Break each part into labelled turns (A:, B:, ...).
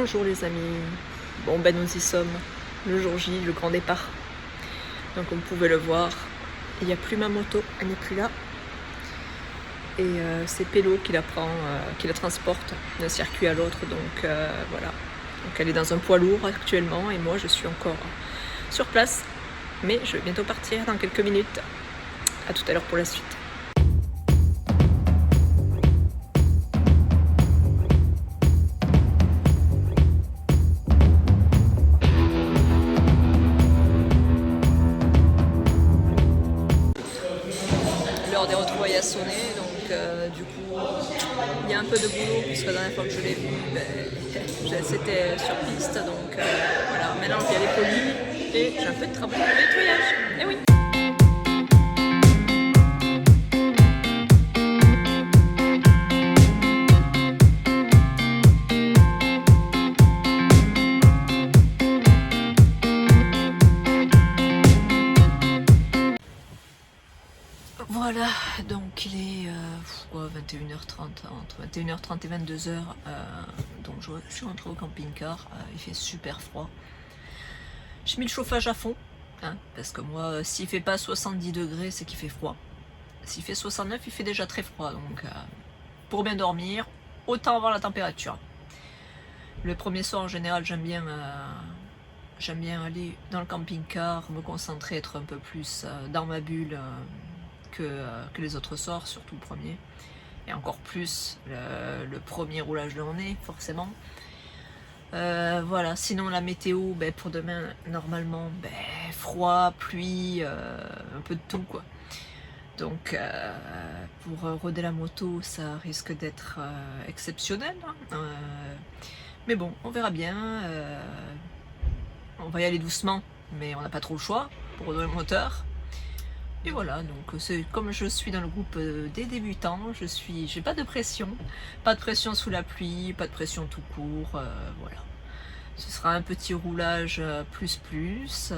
A: Bonjour les amis. Bon ben nous y sommes. Le jour J, le grand départ. Donc comme vous pouvez le voir, il n'y a plus ma moto, elle n'est plus là. Et c'est Pélo qui la prend, qui la transporte d'un circuit à l'autre. Donc voilà. Donc elle est dans un poids lourd actuellement et moi je suis encore sur place. Mais je vais bientôt partir dans quelques minutes. A tout à l'heure pour la suite. L'heure des retrouvailles a sonné, donc du coup il y a un peu de boulot puisque la dernière fois que je l'ai vu, c'était sur piste, donc voilà, maintenant il y a les polis et j'ai un peu de travail pour le nettoyage. Et oui. Voilà, donc il est 21h30, entre 21h30 et 22h, donc je suis rentrée au camping-car, il fait super froid. J'ai mis le chauffage à fond, hein, parce que moi, s'il fait pas 70 degrés, c'est qu'il fait froid. S'il fait 69, il fait déjà très froid, donc pour bien dormir, autant avoir la température. Le premier soir, en général, j'aime bien aller dans le camping-car, me concentrer, être un peu plus dans ma bulle, que les autres soirs, surtout le premier, et encore plus le premier roulage de l'année, forcément. Voilà, sinon la météo, pour demain, normalement, froid, pluie, un peu de tout, quoi. Donc, pour roder la moto, ça risque d'être exceptionnel, hein. Mais bon, on verra bien. On va y aller doucement, mais on n'a pas trop le choix pour roder le moteur. Et voilà, donc c'est comme je suis dans le groupe des débutants, j'ai pas de pression sous la pluie, pas de pression tout court, voilà. Ce sera un petit roulage plus,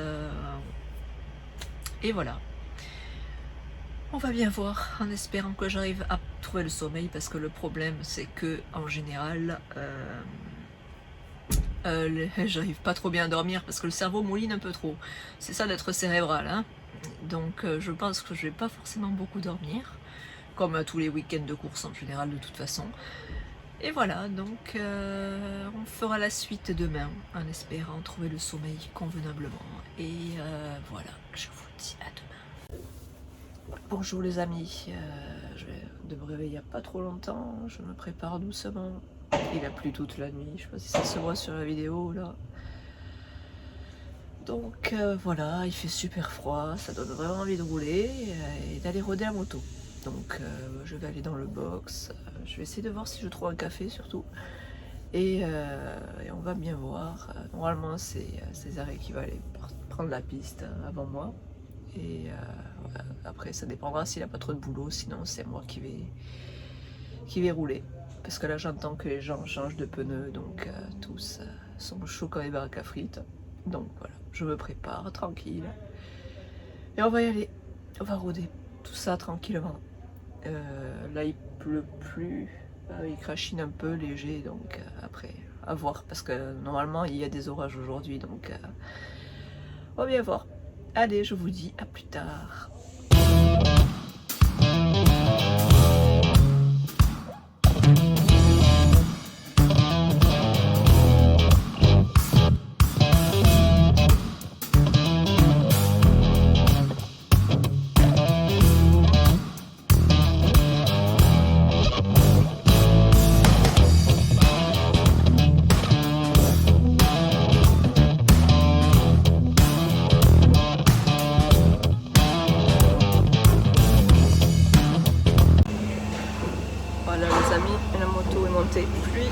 A: et voilà. On va bien voir, en espérant que j'arrive à trouver le sommeil, parce que le problème c'est que en général, j'arrive pas trop bien à dormir parce que le cerveau mouline un peu trop. C'est ça d'être cérébral, hein. Donc je pense que je vais pas forcément beaucoup dormir, comme à tous les week-ends de course en général de toute façon. Et voilà, donc on fera la suite demain en espérant trouver le sommeil convenablement. Et voilà, je vous dis à demain. Bonjour les amis, je vais de me réveiller il n'y a pas trop longtemps, je me prépare doucement. Il a plu toute la nuit, je sais pas si ça se voit sur la vidéo là. Donc voilà, il fait super froid, ça donne vraiment envie de rouler et d'aller roder la moto. Donc je vais aller dans le box, je vais essayer de voir si je trouve un café surtout. Et on va bien voir. Normalement c'est Césaré qui va aller prendre la piste avant moi. Et après ça dépendra s'il n'a pas trop de boulot, sinon c'est moi qui vais rouler. Parce que là j'entends que les gens changent de pneus, donc tous sont chauds comme des baraques à frites. Donc voilà, je me prépare tranquille. Et on va y aller, on va rôder tout ça tranquillement. Là il pleut plus, il crachine un peu léger, donc après à voir. Parce que normalement il y a des orages aujourd'hui, donc on va bien voir. Allez, je vous dis à plus tard. Voilà les amis, la moto est montée pluie.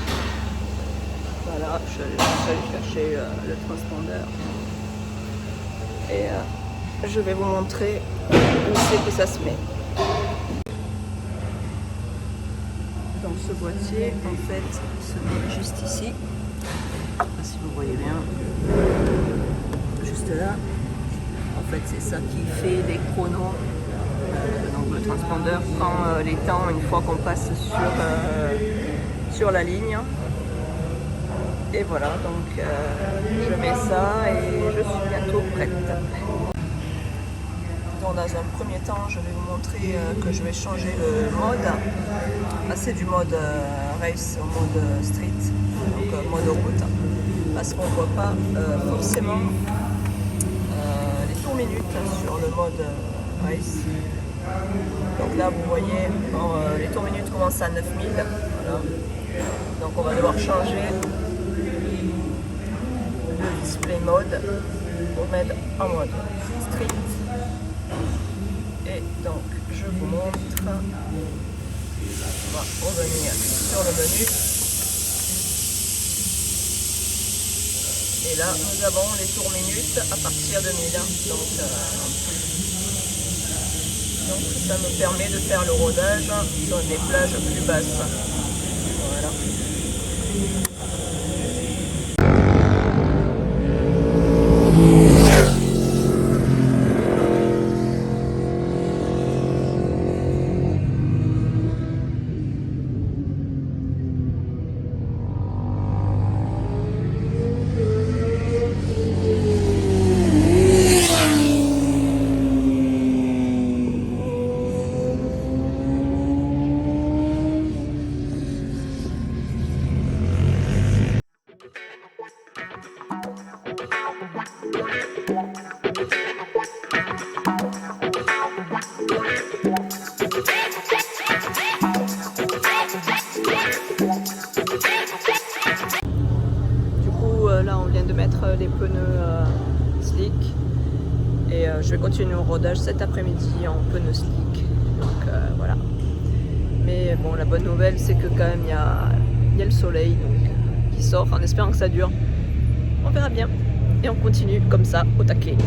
A: Voilà, je suis allée chercher le transpondeur. Et je vais vous montrer où c'est que ça se met. Dans ce boîtier, en fait, se met juste ici. Je sais pas si vous voyez bien. Juste là. En fait, c'est ça qui fait les chronos. Donc le transpondeur prend les temps une fois qu'on passe sur la ligne. Et voilà, donc je mets ça et je suis bientôt prête. Donc, dans un premier temps, je vais vous montrer que je vais changer le mode, passer du mode race au mode street, donc mode route, parce qu'on ne voit pas forcément les tours minutes sur le mode race. Donc là, vous voyez, les tours minutes commencent à 9000. Voilà. Donc on va devoir changer le display mode pour mettre en mode street. Et donc je vous montre. On va revenir sur le menu. Et là, nous avons les tours minutes à partir de 1000. Donc ça me permet de faire le rodage sur des plages plus basses. Voilà. Là on vient de mettre les pneus slick et je vais continuer mon rodage cet après-midi en pneus slick, donc voilà. Mais bon, la bonne nouvelle c'est que quand même il y a le soleil donc, qui sort en espérant que ça dure. On verra bien et on continue comme ça au taquet.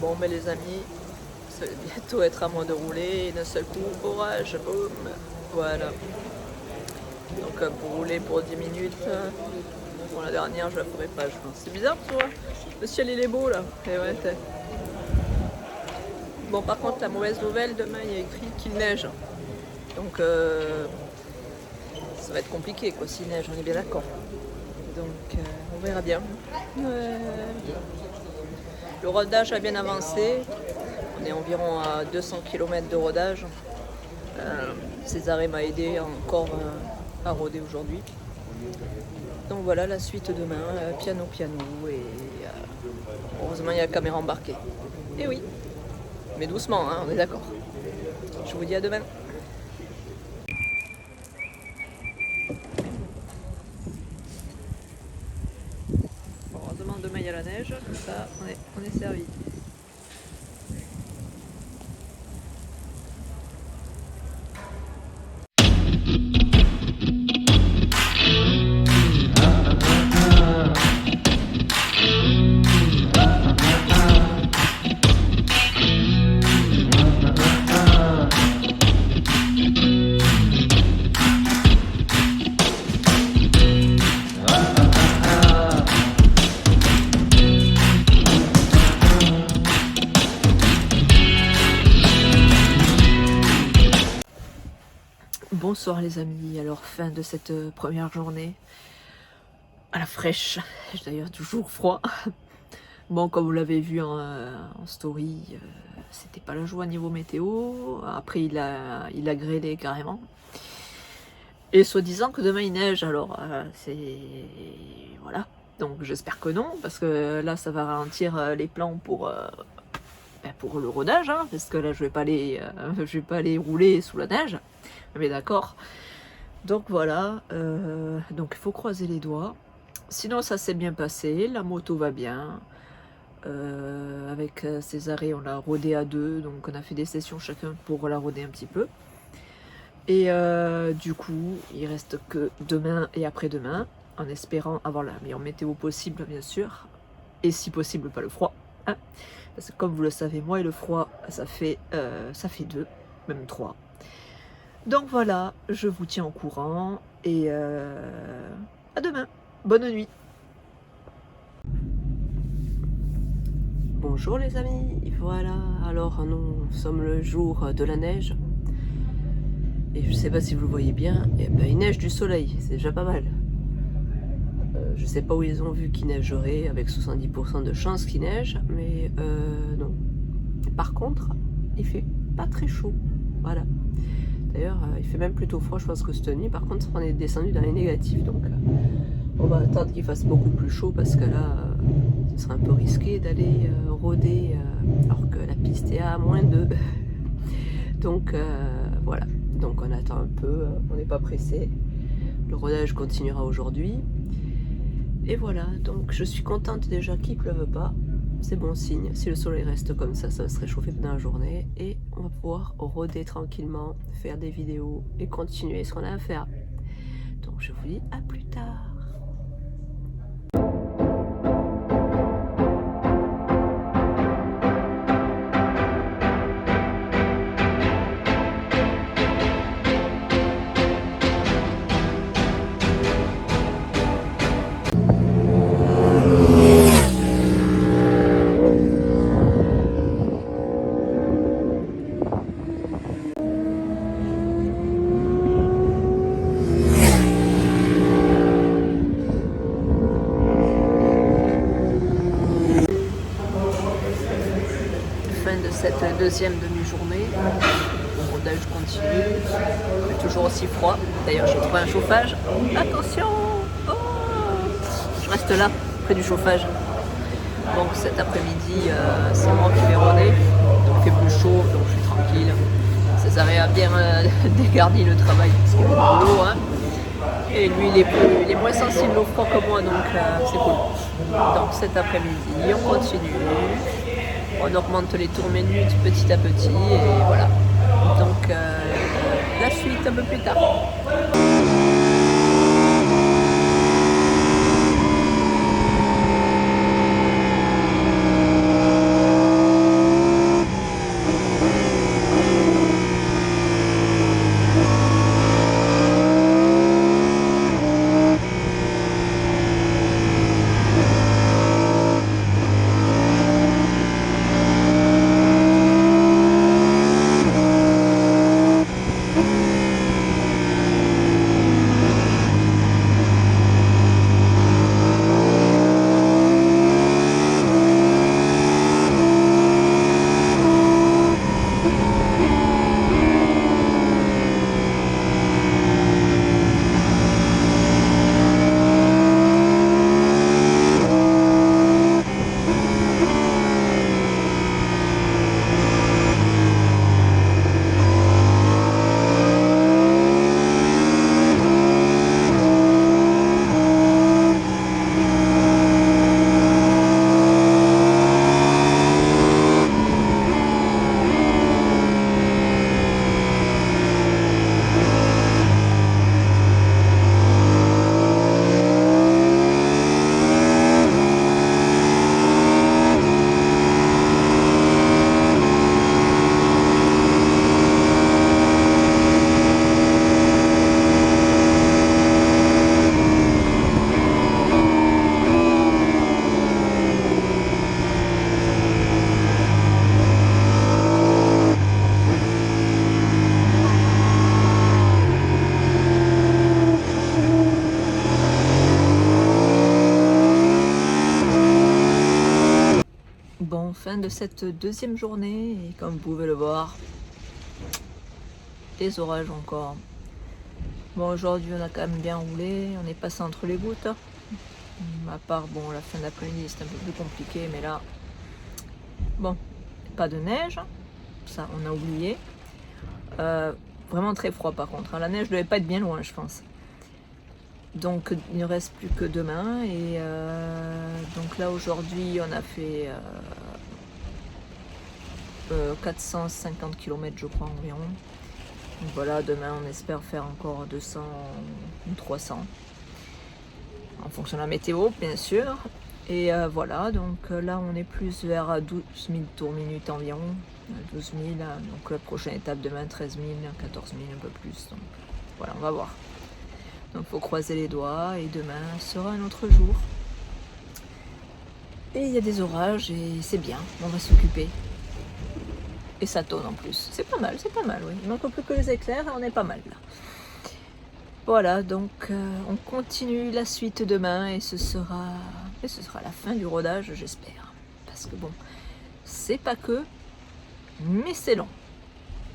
A: Bon mais les amis, ça va bientôt être à moi de rouler et d'un seul coup, orage, boum, voilà. Donc pour rouler pour 10 minutes, pour la dernière je la ferai pas je pense. C'est bizarre tu vois, le ciel il est beau là. Et ouais, bon par contre la mauvaise nouvelle, demain il y a écrit qu'il neige. Donc ça va être compliqué quoi s'il neige, on est bien d'accord. Donc on verra bien. Le rodage a bien avancé. On est environ à 200 km de rodage. Césarée m'a aidé encore à rôder aujourd'hui. Donc voilà la suite demain, piano et heureusement il y a la caméra embarquée. Et oui, mais doucement, hein, on est d'accord. Je vous dis à demain. Bon, heureusement demain il y a la neige, comme ça on est servi. Bonsoir les amis, alors fin de cette première journée à la fraîche, j'ai d'ailleurs toujours froid. Bon comme vous l'avez vu en story, c'était pas la joie niveau météo, après il a grêlé carrément. Et soi-disant que demain il neige, alors c'est... voilà, donc j'espère que non, parce que là ça va ralentir les plans pour le rodage, hein, parce que là je vais pas aller rouler sous la neige. Mais d'accord. Donc voilà, donc il faut croiser les doigts. Sinon ça s'est bien passé, la moto va bien. Avec ces arrêts on l'a rodé à deux, donc on a fait des sessions chacun pour la roder un petit peu. Et du coup il reste que demain et après-demain, en espérant avoir la meilleure météo possible bien sûr. Et si possible pas le froid, hein, parce que comme vous le savez moi et le froid ça fait deux, même trois. Donc voilà, je vous tiens au courant et à demain. Bonne nuit. Bonjour les amis, voilà, alors nous sommes le jour de la neige. Et je sais pas si vous le voyez bien, il neige du soleil, c'est déjà pas mal. Je sais pas où ils ont vu qu'il neigerait, avec 70% de chance qu'il neige, mais non. Par contre, il fait pas très chaud, voilà. D'ailleurs, il fait même plutôt froid, je pense que cette nuit. Par contre, on est descendu dans les négatifs, donc on va attendre qu'il fasse beaucoup plus chaud parce que là, ce serait un peu risqué d'aller rôder alors que la piste est à -2. Donc voilà, donc on attend un peu, on n'est pas pressé. Le rodage continuera aujourd'hui. Et voilà, donc je suis contente déjà qu'il ne pleuve pas. C'est bon signe, si le soleil reste comme ça va se réchauffer pendant la journée et on va pouvoir rôder tranquillement, faire des vidéos et continuer ce qu'on a à faire. Donc je vous dis à plus tard. De cette deuxième demi-journée, le rodage continue, il fait toujours aussi froid. D'ailleurs j'ai trouvé un chauffage, attention, oh, je reste là près du chauffage. Donc cet après-midi c'est moi qui vais rôder, donc il fait plus chaud, donc je suis tranquille. Césarée a bien dégarni le travail parce qu'il y a du boulot, hein. Et lui il est moins sensible au froid que moi, donc c'est cool. Donc cet après-midi on continue. On augmente les tours minutes petit à petit et voilà. Donc la suite un peu plus tard. fin de cette deuxième journée et comme vous pouvez le voir, des orages encore. Bon, aujourd'hui on a quand même bien roulé, on est passé entre les gouttes. À part bon, la fin d'après-midi c'est un peu plus compliqué, mais là, bon, pas de neige, ça on a oublié. Vraiment très froid par contre, la neige devait pas être bien loin je pense. Donc il ne reste plus que demain et donc là aujourd'hui on a fait 450 km je crois environ. Donc voilà, demain on espère faire encore 200 ou 300 en fonction de la météo bien sûr. Et voilà, donc là on est plus vers 12 000 tours minutes environ, 12 000, donc la prochaine étape demain 13 000, 14 000 un peu plus, donc voilà on va voir. Donc il faut croiser les doigts et demain sera un autre jour. Et il y a des orages et c'est bien, on va s'occuper. Et ça tonne en plus. C'est pas mal, oui. Il manque plus que les éclairs et on est pas mal là. Voilà, donc on continue la suite demain et ce sera la fin du rodage, j'espère. Parce que bon, c'est pas que, mais c'est long.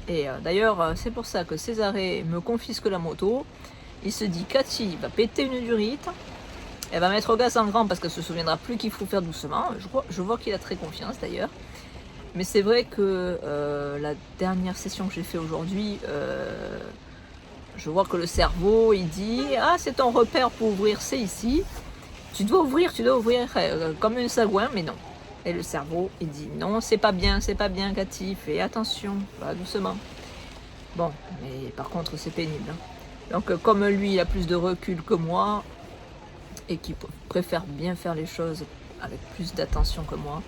A: Et d'ailleurs, c'est pour ça que Césarée me confisque la moto. Il se dit, Cathy va péter une durite, elle va mettre au gaz en grand parce qu'elle se souviendra plus qu'il faut faire doucement. Je vois qu'il a très confiance d'ailleurs. Mais c'est vrai que la dernière session que j'ai fait aujourd'hui, je vois que le cerveau, il dit « Ah, c'est ton repère pour ouvrir, c'est ici. Tu dois ouvrir comme un sagouin, mais non. » Et le cerveau, il dit « Non, c'est pas bien, Cathy, fais attention, va doucement. » Bon, mais par contre, c'est pénible. Hein. Donc, comme lui, il a plus de recul que moi, et qui préfère bien faire les choses avec plus d'attention que moi,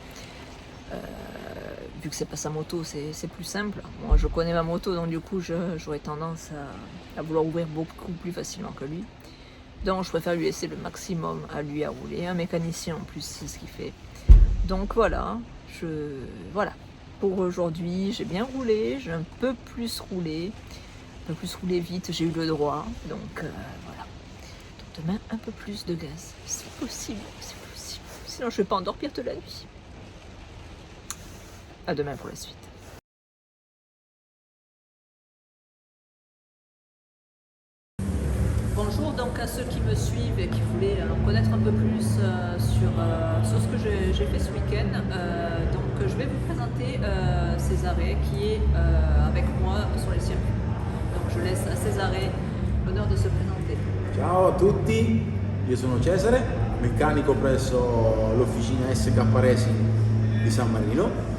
A: vu que c'est pas sa moto, c'est plus simple. Moi, je connais ma moto, donc du coup, j'aurais tendance à vouloir ouvrir beaucoup plus facilement que lui. Donc, je préfère lui laisser le maximum à lui à rouler. Un mécanicien, en plus, c'est ce qu'il fait. Donc, voilà. Voilà. Pour aujourd'hui, j'ai bien roulé. J'ai un peu plus roulé vite. J'ai eu le droit. Donc, voilà. Donc, demain, un peu plus de gaz. C'est possible. Sinon, je vais pas endormir toute la nuit. À demain pour la suite. Bonjour donc à ceux qui me suivent et qui voulaient en connaître un peu plus sur ce que j'ai fait ce week-end. Donc je vais vous présenter Césarée qui est avec moi sur les circuits. Donc je laisse à Césarée l'honneur de se présenter.
B: Ciao a tutti, io sono Cesare, meccanico presso l'officina SK Racing di San Marino.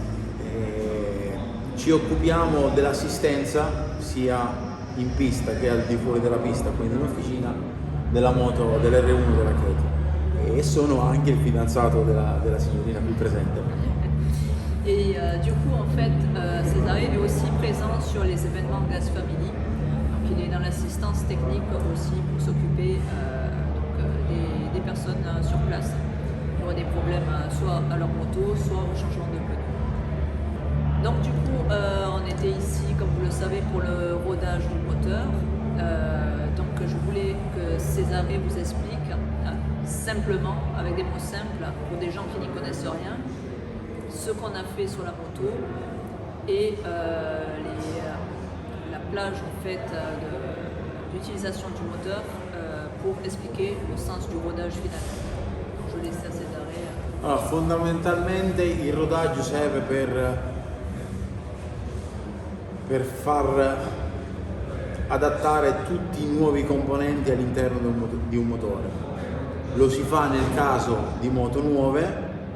B: Ci occupiamo dell'assistenza sia in pista che al di fuori della pista, quindi in officina della moto dell'R1 della Katie. E sono anche il fidanzato della signorina qui présente.
A: Et du coup, en fait, Césarée est aussi présent sur les événements Gaz Family. Donc, il est dans l'assistance technique aussi pour s'occuper des personnes sur place qui auraient des problèmes soit à leur moto, soit au changement de pneus. Donc du coup, on était ici, comme vous le savez, pour le rodage du moteur. Donc je voulais que Césarée vous explique simplement, avec des mots simples, pour des gens qui n'y connaissent rien, ce qu'on a fait sur la moto et la plage en fait d'utilisation du moteur pour expliquer le sens du rodage final. Donc, je laisse à Césarée.
B: Allora, fondamentalmente il rodaggio serve per far adattare tutti i nuovi componenti all'interno di un motore. Lo si fa nel caso di moto nuove,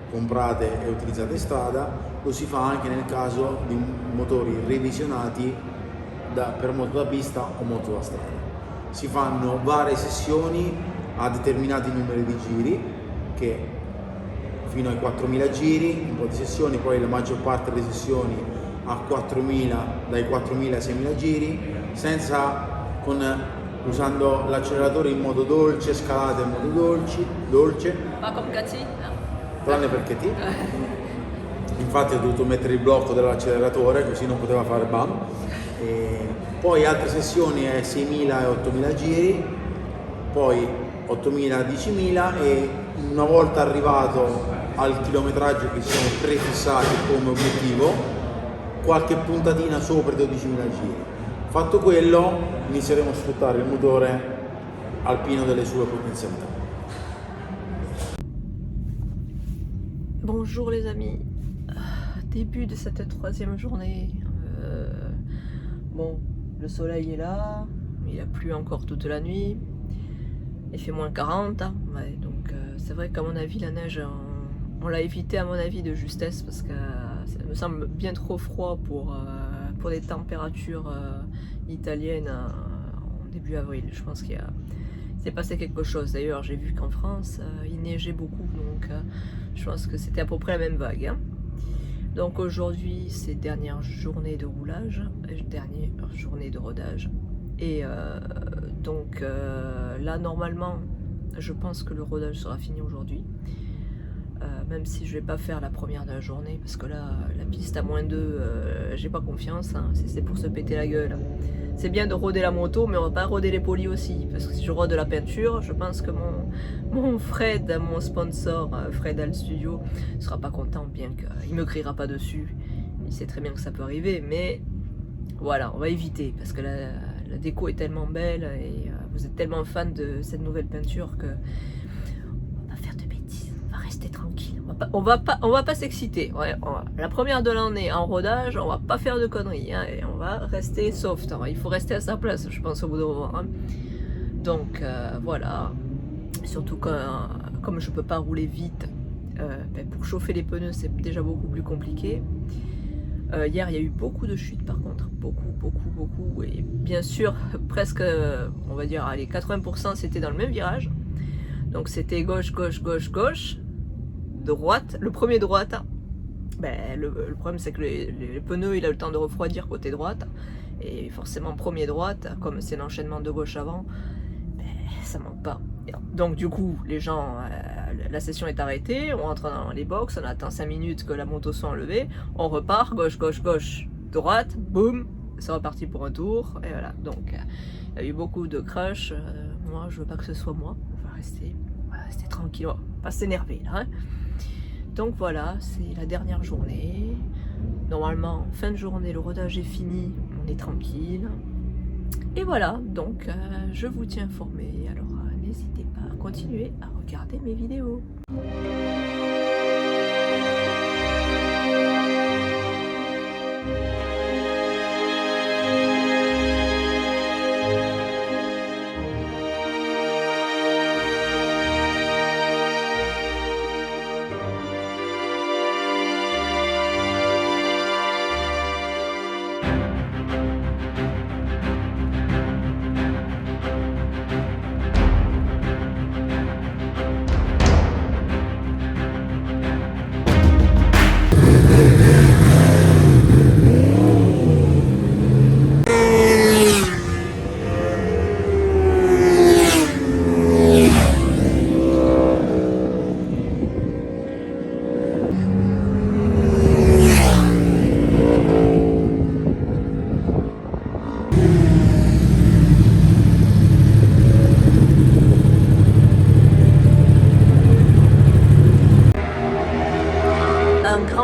B: comprate e utilizzate in strada, lo si fa anche nel caso di motori revisionati per moto da pista o moto da strada. Si fanno varie sessioni a determinati numeri di giri, che fino ai 4.000 giri, un po' di sessioni, poi la maggior parte delle sessioni a 4.000, dai 4.000 ai 6.000 giri, usando l'acceleratore in modo dolce, scalate in modo dolce.
A: Ma come Cathy?
B: Tranne perché ti. Infatti ho dovuto mettere il blocco dell'acceleratore, così non poteva fare bam. E poi altre sessioni a 6.000 e 8.000 giri, poi 8.000, 10.000 e una volta arrivato al chilometraggio che siamo prefissati come obiettivo, qualche puntatina sopra i 12.000 giri. Fatto quello, inizieremo a sfruttare il motore alpino delle sue potenzialità.
A: Bonjour les amis, début de cette troisième journée. Bon, le soleil est là, il a plu encore toute la nuit, il fait moins 40, hein. Ouais, donc c'est vrai qu'à mon avis la neige, on l'a évité à mon avis de justesse parce que ça me semble bien trop froid pour des températures italiennes en début avril. Je pense qu'il s'est passé quelque chose. D'ailleurs j'ai vu qu'en France il neigeait beaucoup, donc je pense que c'était à peu près la même vague, hein. Donc aujourd'hui c'est dernière journée de roulage, dernière journée de rodage. Et donc là normalement je pense que le rodage sera fini aujourd'hui. Même si je vais pas faire la première de la journée parce que là la piste à -2 j'ai pas confiance, hein, c'est pour se péter la gueule. C'est bien de roder la moto mais on va pas roder les polis aussi parce que si je rode la peinture je pense que mon Fred, mon sponsor Fred Al Studio sera pas content, bien qu'il me criera pas dessus, il sait très bien que ça peut arriver, mais voilà, on va éviter parce que la déco est tellement belle et vous êtes tellement fan de cette nouvelle peinture que tranquille, on va pas s'exciter, ouais, la première de l'année en rodage, on va pas faire de conneries, hein, et on va rester soft, hein. Il faut rester à sa place je pense au bout d'un moment, hein. Donc voilà, surtout que comme je peux pas rouler vite, pour chauffer les pneus c'est déjà beaucoup plus compliqué. Hier il y a eu beaucoup de chutes par contre, beaucoup, et bien sûr presque on va dire allez 80% c'était dans le même virage, donc c'était gauche, droite, le premier droite, ben, le problème c'est que les pneus il a le temps de refroidir côté droite, et forcément premier droite, comme c'est l'enchaînement de gauche avant, ben, ça manque pas. Donc du coup les gens, la session est arrêtée, on rentre dans les box, on attend 5 minutes que la moto soit enlevée, on repart, gauche, droite, boum, c'est reparti pour un tour, et voilà. Donc il y a eu beaucoup de crash, moi je veux pas que ce soit moi, on va rester tranquille, on va pas s'énerver là, hein. Donc voilà, c'est la dernière journée. Normalement, fin de journée, le rodage est fini, on est tranquille. Et voilà, donc je vous tiens informé. Alors n'hésitez pas à continuer à regarder mes vidéos.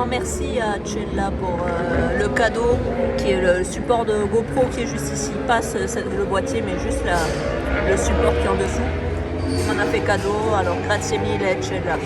A: Merci à Cella pour le cadeau qui est le support de GoPro qui est juste ici, pas le boîtier mais juste le support qui est en dessous. On a fait cadeau, alors grazie mille Cella.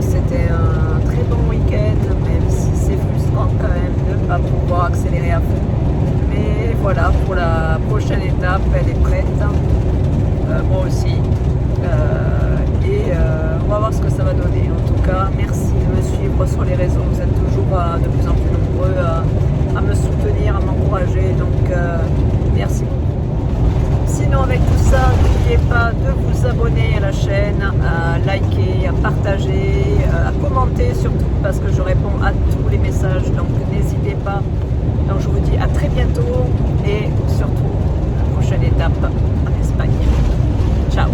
A: c'était un très bon week-end, même si c'est frustrant quand même de ne pas pouvoir accélérer à fond. Mais voilà, pour la prochaine étape, elle est prête. Moi aussi. On va voir ce que ça va donner. En tout cas, merci de me suivre sur les réseaux. Vous êtes toujours de plus en plus nombreux à me soutenir, à m'encourager. Donc, merci beaucoup. Sinon, avec tout ça, n'oubliez pas de vous abonner à la chaîne, à liker, à partager, à commenter surtout, parce que je réponds à tous les messages. Donc, n'hésitez pas. Donc, je vous dis à très bientôt et surtout, la prochaine étape en Espagne. Ciao!